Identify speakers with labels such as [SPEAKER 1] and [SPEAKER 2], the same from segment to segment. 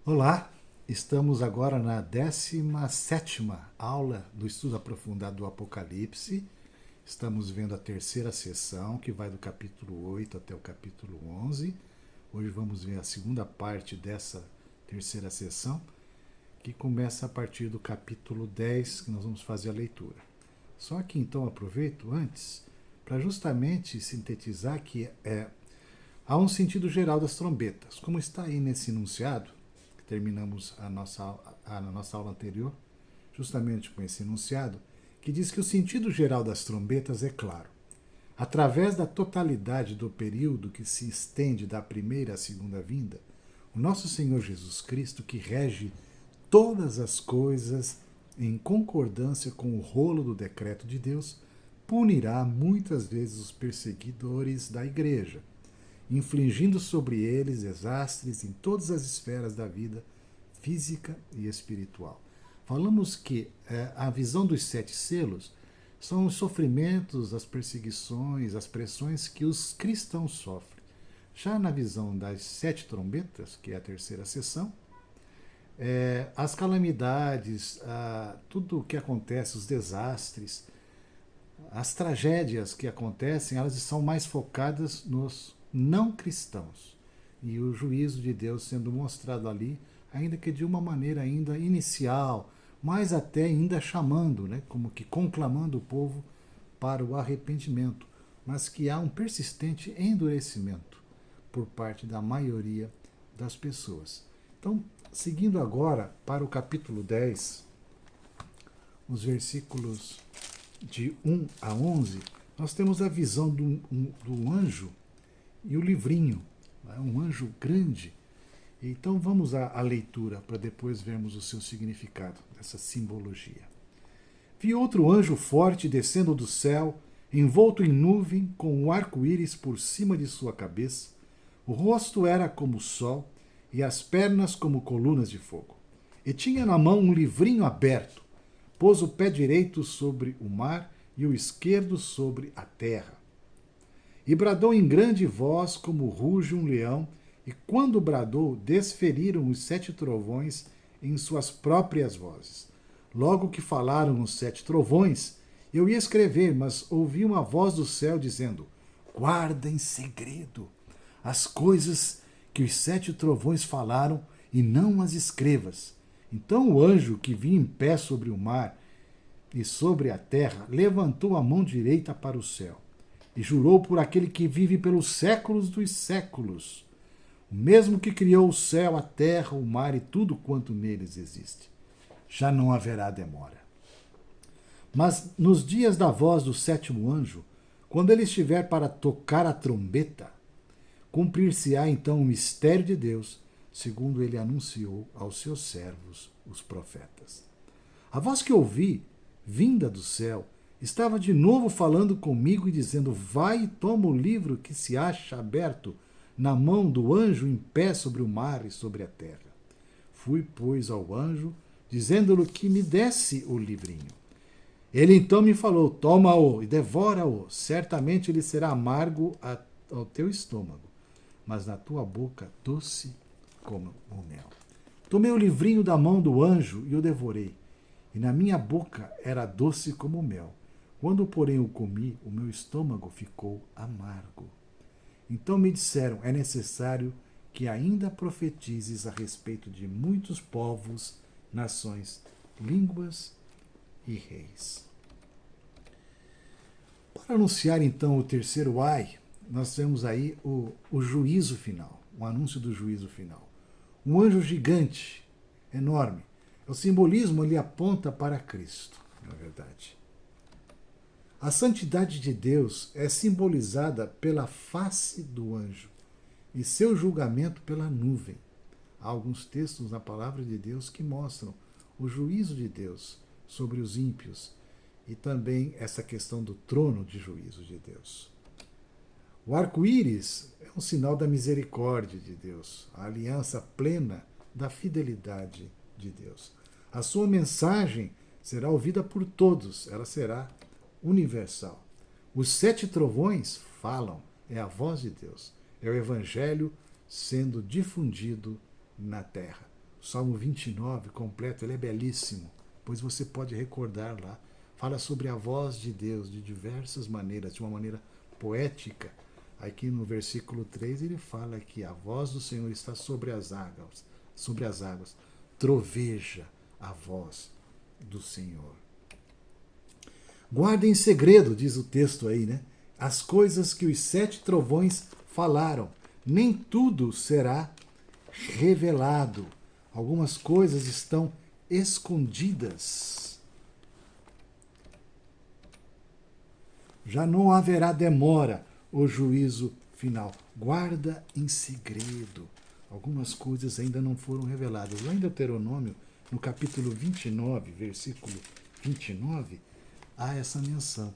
[SPEAKER 1] Olá, estamos agora na 17ª aula do estudo aprofundado do Apocalipse. Estamos vendo a terceira sessão, que vai do capítulo 8 até o capítulo 11. Hoje vamos ver a segunda parte dessa terceira sessão, que começa a partir do capítulo 10, que nós vamos fazer a leitura. Só que então aproveito antes para justamente sintetizar que há um sentido geral das trombetas. Como está aí nesse enunciado, que terminamos a nossa aula anterior, justamente com esse enunciado, que diz que o sentido geral das trombetas é claro. Através da totalidade do período que se estende da primeira à segunda vinda, o nosso Senhor Jesus Cristo, que rege todas as coisas em concordância com o rolo do decreto de Deus, punirá muitas vezes os perseguidores da igreja, infligindo sobre eles desastres em todas as esferas da vida física e espiritual. Falamos que a visão dos 7 selos são os sofrimentos, as perseguições, as pressões que os cristãos sofrem. Já na visão das 7 trombetas, que é a terceira sessão, as calamidades, tudo o que acontece, os desastres, as tragédias que acontecem, elas são mais focadas nos não cristãos. E o juízo de Deus sendo mostrado ali, ainda que de uma maneira ainda inicial, mas até ainda chamando, como que conclamando o povo para o arrependimento, mas que há um persistente endurecimento por parte da maioria das pessoas. Então, seguindo agora para o capítulo 10, os versículos de 1 a 11, nós temos a visão do anjo e o livrinho, um anjo grande. Então vamos à leitura para depois vermos o seu significado, dessa simbologia. Vi outro anjo forte descendo do céu, envolto em nuvem, com um arco-íris por cima de sua cabeça. O rosto era como o sol e as pernas como colunas de fogo. E tinha na mão um livrinho aberto. Pôs o pé direito sobre o mar e o esquerdo sobre a terra. E bradou em grande voz, como ruge um leão, e quando bradou, desferiram os 7 trovões em suas próprias vozes. Logo que falaram os 7 trovões, eu ia escrever, mas ouvi uma voz do céu dizendo: guarda em segredo as coisas que os 7 trovões falaram e não as escrevas. Então o anjo que vinha em pé sobre o mar e sobre a terra levantou a mão direita para o céu e jurou por aquele que vive pelos séculos dos séculos, o mesmo que criou o céu, a terra, o mar e tudo quanto neles existe. Já não haverá demora. Mas nos dias da voz do 7º anjo, quando ele estiver para tocar a trombeta, cumprir-se-á então o mistério de Deus, segundo ele anunciou aos seus servos, os profetas. A voz que ouvi, vinda do céu, estava de novo falando comigo e dizendo: vai e toma o livro que se acha aberto na mão do anjo em pé sobre o mar e sobre a terra. Fui, pois, ao anjo, dizendo-lhe que me desse o livrinho. Ele então me falou: toma-o e devora-o, certamente ele será amargo ao teu estômago, mas na tua boca doce como o mel. Tomei o livrinho da mão do anjo e o devorei, e na minha boca era doce como o mel. Quando, porém, o comi, o meu estômago ficou amargo. Então me disseram: é necessário que ainda profetizes a respeito de muitos povos, nações, línguas e reis. Para anunciar então o terceiro ai, nós temos aí o juízo final, o anúncio do juízo final. Um anjo gigante, enorme. O simbolismo ele aponta para Cristo, na verdade. A santidade de Deus é simbolizada pela face do anjo e seu julgamento pela nuvem. Há alguns textos na palavra de Deus que mostram o juízo de Deus sobre os ímpios e também essa questão do trono de juízo de Deus. O arco-íris é um sinal da misericórdia de Deus, a aliança plena da fidelidade de Deus. A sua mensagem será ouvida por todos, ela será universal. Os 7 trovões falam, é a voz de Deus, é o evangelho sendo difundido na terra. o Salmo 29 completo, ele é belíssimo, pois você pode recordar lá. Fala sobre a voz de Deus de diversas maneiras, de uma maneira poética. Aqui no versículo 3 ele fala que a voz do Senhor está sobre as águas, troveja a voz do Senhor. Guarda em segredo, diz o texto aí, né? As coisas que os 7 trovões falaram. Nem tudo será revelado. Algumas coisas estão escondidas. Já não haverá demora o juízo final. Guarda em segredo. Algumas coisas ainda não foram reveladas. Lá em Deuteronômio, no capítulo 29, versículo 29, há essa menção.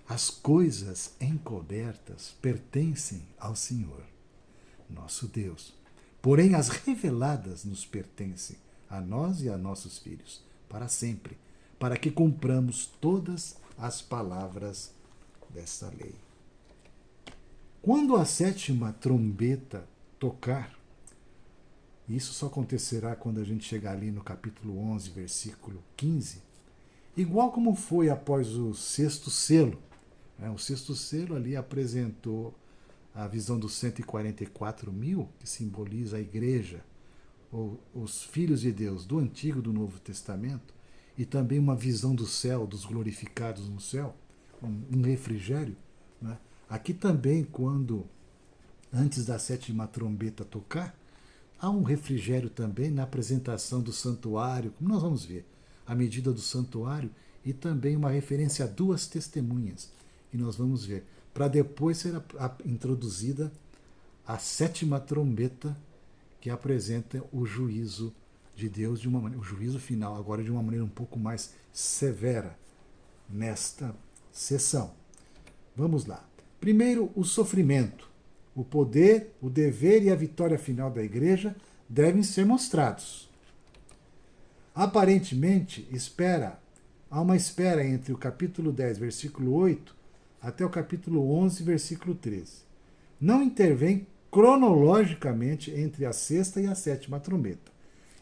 [SPEAKER 1] As coisas encobertas pertencem ao Senhor, nosso Deus. Porém, as reveladas nos pertencem, a nós e a nossos filhos, para sempre, para que cumpramos todas as palavras desta lei. Quando a 7ª trombeta tocar, isso só acontecerá quando a gente chegar ali no capítulo 11, versículo 15, igual como foi após o 6º selo. O 6º selo ali apresentou a visão dos 144.000, que simboliza a igreja, os filhos de Deus do Antigo e do Novo Testamento, e também uma visão do céu, dos glorificados no céu, um refrigério. Né? Aqui também, quando antes da 7ª trombeta tocar, há um refrigério também na apresentação do santuário, como nós vamos ver, a medida do santuário, e também uma referência a 2 testemunhas, que nós vamos ver, para depois ser introduzida a 7ª trombeta, que apresenta o juízo de Deus, de uma maneira, o juízo final, agora de uma maneira um pouco mais severa, nesta sessão. Vamos lá. Primeiro, o sofrimento. O poder, o dever e a vitória final da igreja devem ser mostrados. Aparentemente, há uma espera entre o capítulo 10, versículo 8, até o capítulo 11, versículo 13. Não intervém cronologicamente entre a 6ª e a 7ª trombeta.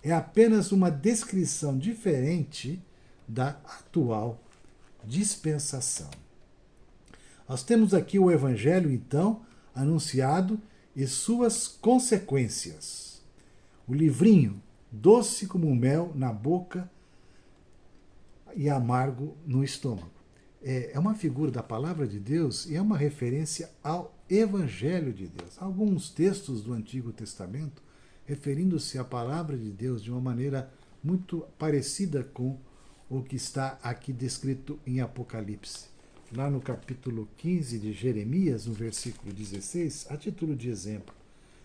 [SPEAKER 1] É apenas uma descrição diferente da atual dispensação. Nós temos aqui o Evangelho, então, anunciado e suas consequências. O livrinho, doce como mel na boca e amargo no estômago. É uma figura da palavra de Deus e é uma referência ao Evangelho de Deus. Alguns textos do Antigo Testamento referindo-se à palavra de Deus de uma maneira muito parecida com o que está aqui descrito em Apocalipse. Lá no capítulo 15 de Jeremias, no versículo 16, a título de exemplo,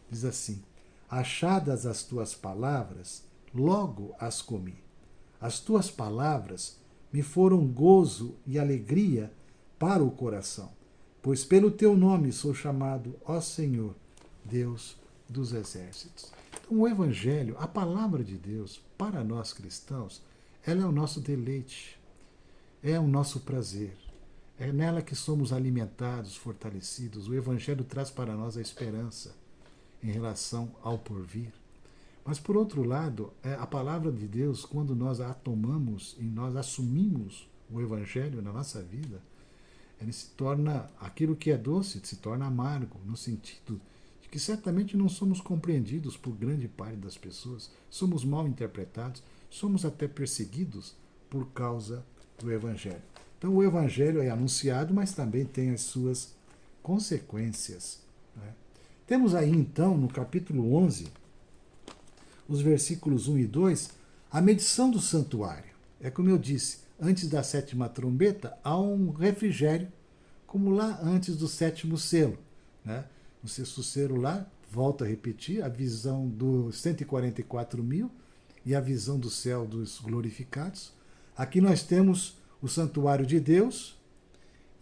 [SPEAKER 1] diz assim: achadas as tuas palavras, logo as comi. As tuas palavras me foram gozo e alegria para o coração, pois pelo teu nome sou chamado, ó Senhor, Deus dos exércitos. Então o Evangelho, a palavra de Deus, para nós cristãos, ela é o nosso deleite, é o nosso prazer. É nela que somos alimentados, fortalecidos. O Evangelho traz para nós a esperança em relação ao porvir. Mas, por outro lado, a palavra de Deus, quando nós a tomamos e nós assumimos o Evangelho na nossa vida, ele se torna, aquilo que é doce, se torna amargo, no sentido de que certamente não somos compreendidos por grande parte das pessoas, somos mal interpretados, somos até perseguidos por causa do Evangelho. Então o Evangelho é anunciado, mas também tem as suas consequências. Né? Temos aí então, no capítulo 11, os versículos 1 e 2, a medição do santuário. É como eu disse, antes da 7ª trombeta, há um refrigério, como lá antes do 7º selo. Né? O 6º selo lá, volto a repetir, a visão dos 144.000 e a visão do céu dos glorificados. Aqui nós temos o santuário de Deus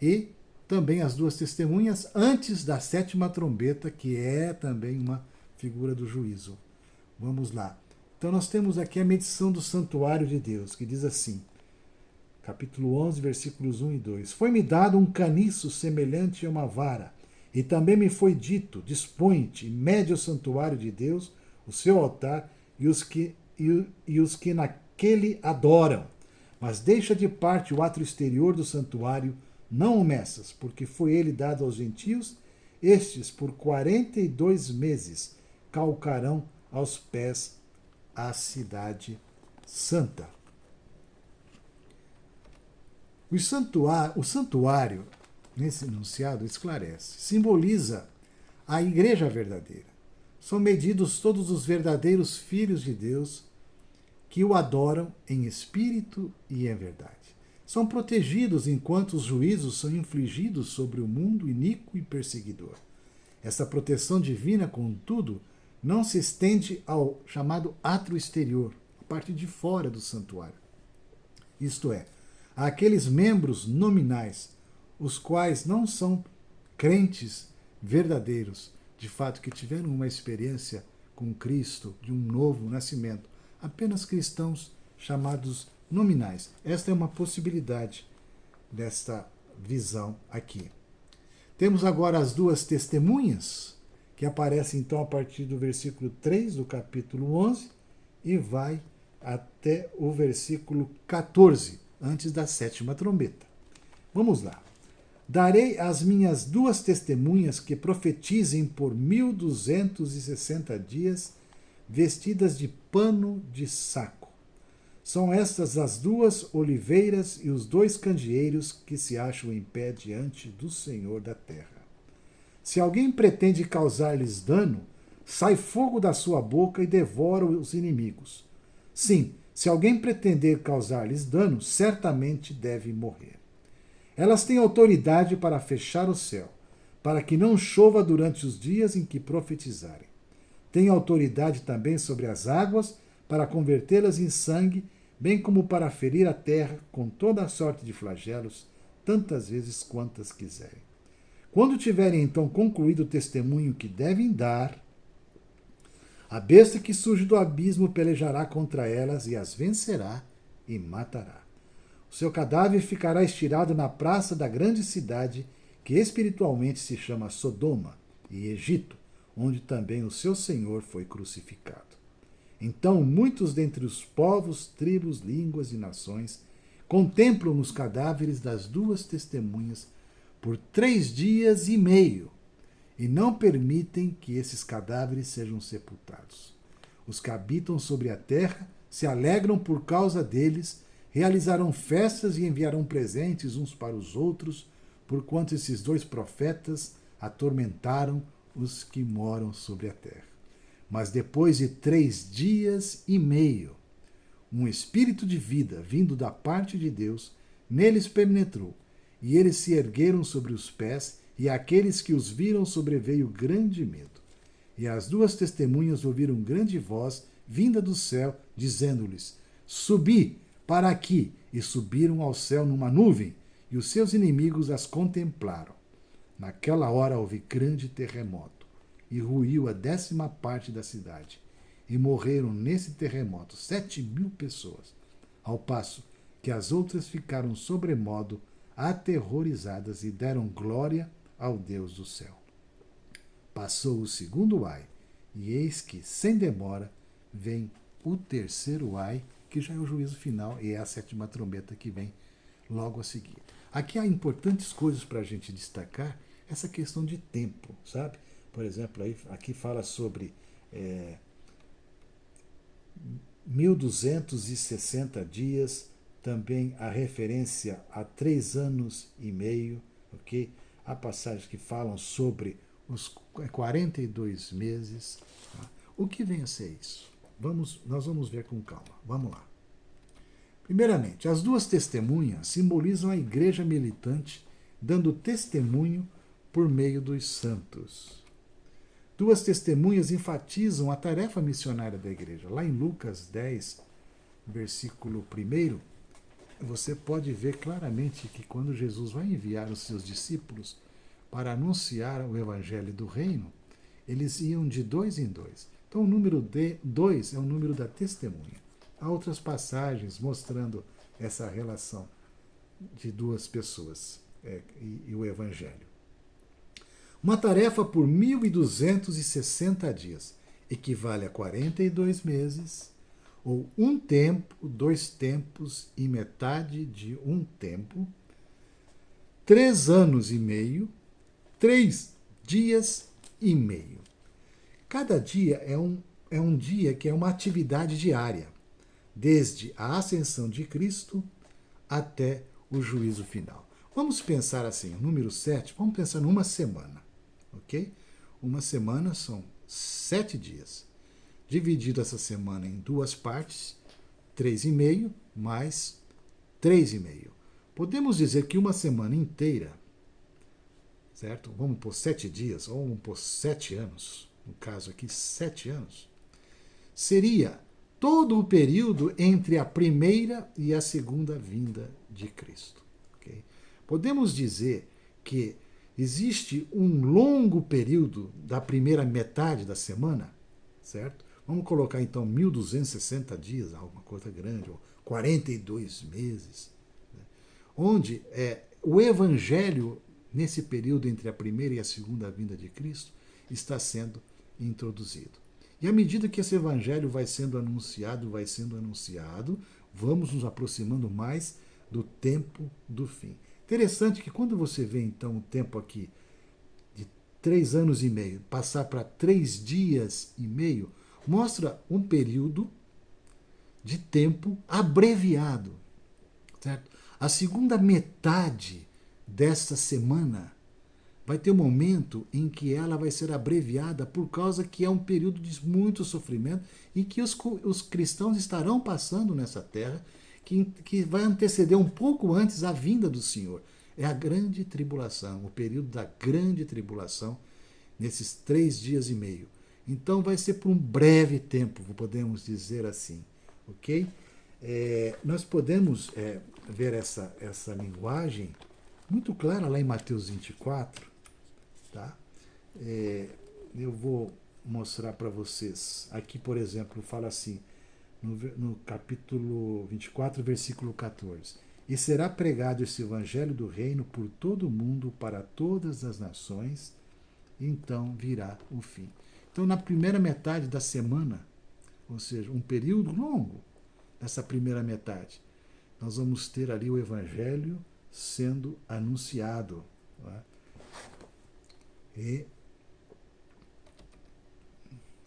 [SPEAKER 1] e também as 2 testemunhas antes da 7ª trombeta, que é também uma figura do juízo. Vamos lá. Então nós temos aqui a medição do santuário de Deus, que diz assim, capítulo 11, versículos 1 e 2. Foi-me dado um caniço semelhante a uma vara, e também me foi dito, dispõe-te, mede o santuário de Deus, o seu altar e os que e os que naquele adoram. Mas deixa de parte o átrio exterior do santuário, não o meças, porque foi ele dado aos gentios. Estes, por 42 meses, calcarão aos pés a cidade santa. O santuário, nesse enunciado, esclarece, simboliza a igreja verdadeira. São medidos todos os verdadeiros filhos de Deus que o adoram em espírito e em verdade. São protegidos enquanto os juízos são infligidos sobre o mundo iníquo e perseguidor. Essa proteção divina, contudo, não se estende ao chamado átrio exterior, a parte de fora do santuário. Isto é, àqueles membros nominais, os quais não são crentes verdadeiros, de fato que tiveram uma experiência com Cristo, de um novo nascimento, apenas cristãos chamados nominais. Esta é uma possibilidade desta visão aqui. Temos agora as duas testemunhas, que aparecem então a partir do versículo 3 do capítulo 11 e vai até o versículo 14, antes da sétima trombeta. Vamos lá. Darei às minhas duas testemunhas que profetizem por 1260 dias, vestidas de pano de saco. São estas as duas oliveiras e os dois candeeiros que se acham em pé diante do Senhor da terra. Se alguém pretende causar-lhes dano, sai fogo da sua boca e devora os inimigos. Sim, se alguém pretender causar-lhes dano, certamente deve morrer. Elas têm autoridade para fechar o céu, para que não chova durante os dias em que profetizarem. Têm autoridade também sobre as águas, para convertê-las em sangue, bem como para ferir a terra com toda a sorte de flagelos, tantas vezes quantas quiserem. Quando tiverem então concluído o testemunho que devem dar, a besta que surge do abismo pelejará contra elas e as vencerá e matará. O seu cadáver ficará estirado na praça da grande cidade, que espiritualmente se chama Sodoma e Egito, onde também o seu Senhor foi crucificado. Então muitos dentre os povos, tribos, línguas e nações contemplam os cadáveres das duas testemunhas por 3 dias e meio e não permitem que esses cadáveres sejam sepultados. Os que habitam sobre a terra se alegram por causa deles, realizarão festas e enviarão presentes uns para os outros, porquanto esses dois profetas atormentaram os que moram sobre a terra. Mas depois de 3 dias e meio, um espírito de vida vindo da parte de Deus neles penetrou, e eles se ergueram sobre os pés, e àqueles que os viram sobreveio grande medo. E as duas testemunhas ouviram grande voz vinda do céu, dizendo-lhes: Subi para aqui. E subiram ao céu numa nuvem, e os seus inimigos as contemplaram. Naquela hora houve grande terremoto, e ruiu a 10ª parte da cidade. E morreram nesse terremoto 7.000 pessoas, ao passo que as outras ficaram sobremodo aterrorizadas e deram glória ao Deus do céu. Passou o segundo ai, e eis que, sem demora, vem o terceiro ai, que já é o juízo final, e é a 7ª trombeta que vem logo a seguir. Aqui há importantes coisas para a gente destacar, essa questão de tempo, sabe? Por exemplo, aqui fala sobre 1260 dias, também a referência a 3 anos e meio, ok? Há passagens que falam sobre os 42 meses. Tá? O que vem a ser isso? Nós vamos ver com calma. Vamos lá. Primeiramente, as duas testemunhas simbolizam a igreja militante dando testemunho por meio dos santos. Duas testemunhas enfatizam a tarefa missionária da igreja. Lá em Lucas 10, versículo 1, você pode ver claramente que quando Jesus vai enviar os seus discípulos para anunciar o evangelho do reino, eles iam de 2 em 2. Então o número 2 é o número da testemunha. Há outras passagens mostrando essa relação de duas pessoas e o evangelho. Uma tarefa por 1260 dias equivale a 42 meses ou um tempo, 2 tempos e metade de um tempo, 3 anos e meio, 3 dias e meio. Cada dia é um dia que é uma atividade diária, desde a ascensão de Cristo até o juízo final. Vamos pensar assim, o número 7, vamos pensar numa semana, ok? Uma semana são 7 dias. Dividido essa semana em 2 partes, 3,5 mais 3,5. Podemos dizer que uma semana inteira, certo? Vamos por 7 dias, ou vamos por 7 anos, no caso aqui, 7 anos, seria todo o período entre a primeira e a segunda vinda de Cristo. Okay? Podemos dizer que existe um longo período da primeira metade da semana, certo? Vamos colocar então 1.260 dias, alguma coisa grande, ou 42 meses, né? Onde o Evangelho, nesse período entre a primeira e a segunda vinda de Cristo, está sendo introduzido. E à medida que esse Evangelho vai sendo anunciado, vamos nos aproximando mais do tempo do fim. Interessante que quando você vê então o tempo aqui de 3 anos e meio passar para 3 dias e meio, mostra um período de tempo abreviado, certo? A segunda metade desta semana vai ter um momento em que ela vai ser abreviada por causa que é um período de muito sofrimento e que os cristãos estarão passando nessa terra, que vai anteceder um pouco antes a vinda do Senhor. É a grande tribulação, o período da grande tribulação, nesses 3 dias e meio. Então vai ser por um breve tempo, podemos dizer assim, ok? Nós podemos ver essa linguagem muito clara lá em Mateus 24, tá? Eu vou mostrar para vocês. Aqui, por exemplo, fala assim, no capítulo 24, versículo 14. E será pregado esse evangelho do reino por todo o mundo, para todas as nações, então virá o fim. Então, na primeira metade da semana, ou seja, um período longo dessa primeira metade, nós vamos ter ali o evangelho sendo anunciado. Né? E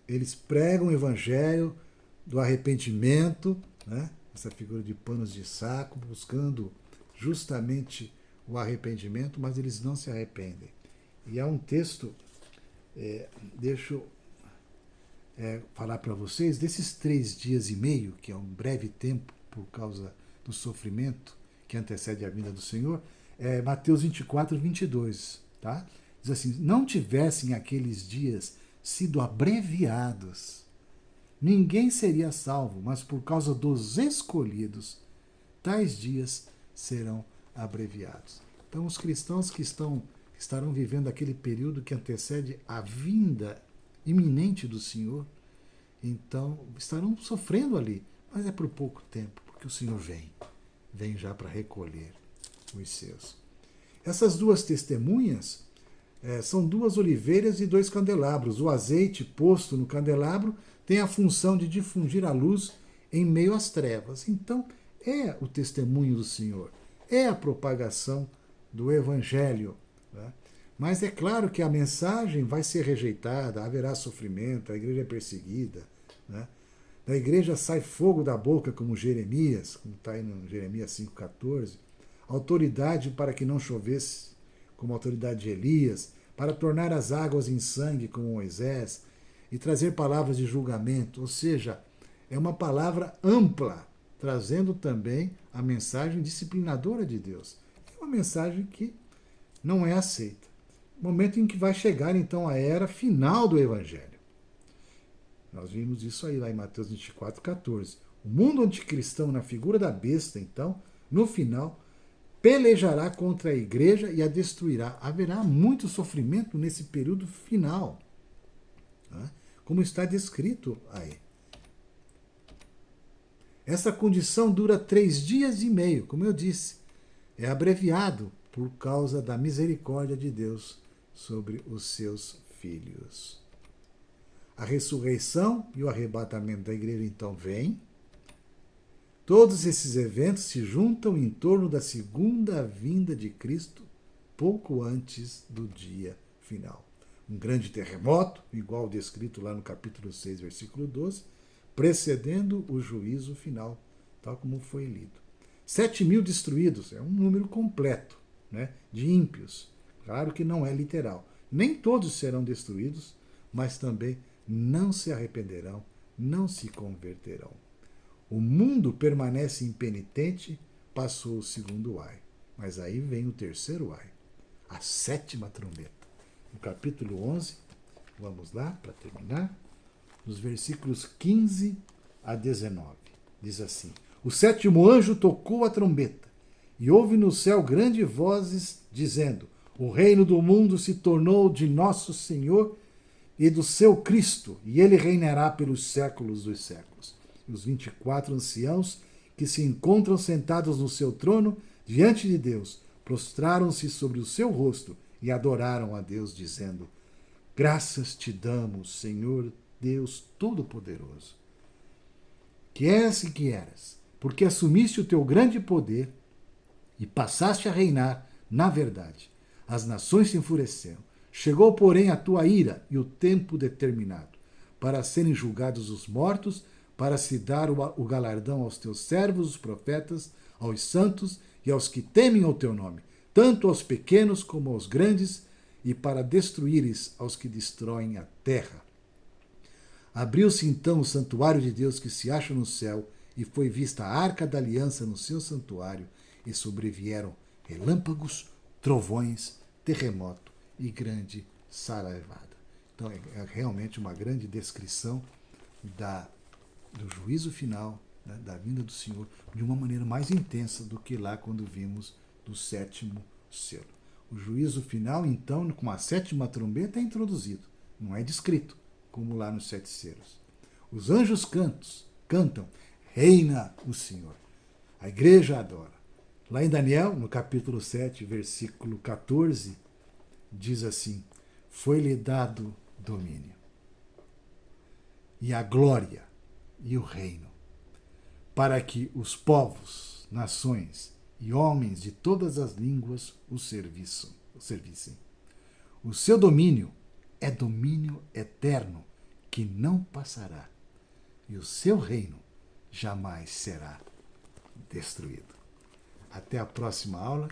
[SPEAKER 1] eles pregam o evangelho do arrependimento, né? Essa figura de panos de saco, buscando justamente o arrependimento, mas eles não se arrependem. E há um texto, deixa eu falar para vocês, desses 3 dias e meio, que é um breve tempo por causa do sofrimento que antecede a vinda do Senhor, Mateus 24, 22. Tá? Diz assim, não tivessem aqueles dias sido abreviados, ninguém seria salvo, mas por causa dos escolhidos, tais dias serão abreviados. Então, os cristãos que estarão vivendo aquele período que antecede a vinda iminente do Senhor, então estarão sofrendo ali, mas é por pouco tempo, porque o Senhor vem já para recolher os seus. Essas 2 testemunhas são 2 oliveiras e 2 candelabros. O azeite posto no candelabro tem a função de difundir a luz em meio às trevas. Então, é o testemunho do Senhor, é a propagação do Evangelho. Né? Mas é claro que a mensagem vai ser rejeitada, haverá sofrimento, a igreja é perseguida. Né? Da igreja sai fogo da boca, como Jeremias, como está aí no Jeremias 5,14. Autoridade para que não chovesse, como a autoridade de Elias, para tornar as águas em sangue, como Moisés, e trazer palavras de julgamento. Ou seja, é uma palavra ampla, trazendo também a mensagem disciplinadora de Deus. É uma mensagem que não é aceita. Momento em que vai chegar, então, a era final do Evangelho. Nós vimos isso aí lá em Mateus 24, 14. O mundo anticristão, na figura da besta, então, no final, pelejará contra a igreja e a destruirá. Haverá muito sofrimento nesse período final, né? Como está descrito aí. Essa condição dura 3 dias e meio, como eu disse. É abreviado por causa da misericórdia de Deus sobre os seus filhos. A ressurreição e o arrebatamento da igreja então vem, Todos esses eventos se juntam em torno da segunda vinda de Cristo, pouco antes do dia final. Um grande terremoto, igual ao descrito lá no capítulo 6, versículo 12, precedendo o juízo final, tal como foi lido. 7.000 destruídos é um número completo, né, de ímpios. Claro que não é literal. Nem todos serão destruídos, mas também não se arrependerão, não se converterão. O mundo permanece impenitente, passou o segundo ai. Mas aí vem o terceiro ai, a sétima trombeta. No capítulo 11, vamos lá para terminar, nos versículos 15 a 19. Diz assim: O sétimo anjo tocou a trombeta, e houve no céu grandes vozes dizendo: O reino do mundo se tornou de nosso Senhor e do seu Cristo, e ele reinará pelos séculos dos séculos. E os 24 anciãos que se encontram sentados no seu trono diante de Deus prostraram-se sobre o seu rosto e adoraram a Deus, dizendo: Graças te damos, Senhor Deus Todo-Poderoso, que és e que eras, porque assumiste o teu grande poder e passaste a reinar na verdade. As nações se enfureceram. Chegou, porém, a tua ira e o tempo determinado, para serem julgados os mortos, para se dar o galardão aos teus servos, os profetas, aos santos e aos que temem o teu nome, tanto aos pequenos como aos grandes, e para destruíres aos que destroem a terra. Abriu-se então o santuário de Deus que se acha no céu, e foi vista a arca da aliança no seu santuário, e sobrevieram relâmpagos, trovões, terremoto e grande saraivada. Então é realmente uma grande descrição do juízo final, né, da vinda do Senhor, de uma maneira mais intensa do que lá quando vimos do sétimo selo. O juízo final, então, com a sétima trombeta, é introduzido, não é descrito, como lá nos 7 selos. Os anjos cantam, reina o Senhor. A igreja adora. Lá em Daniel, no capítulo 7, versículo 14, diz assim: Foi-lhe dado domínio, e a glória, e o reino, para que os povos, nações e homens de todas as línguas o servissem. O seu domínio é domínio eterno, que não passará, e o seu reino jamais será destruído. Até a próxima aula,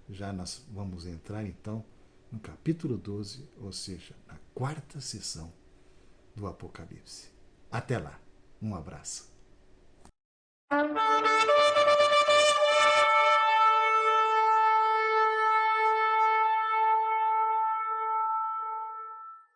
[SPEAKER 1] já nós vamos entrar então no capítulo 12, ou seja, na quarta sessão do Apocalipse. Até lá, um abraço.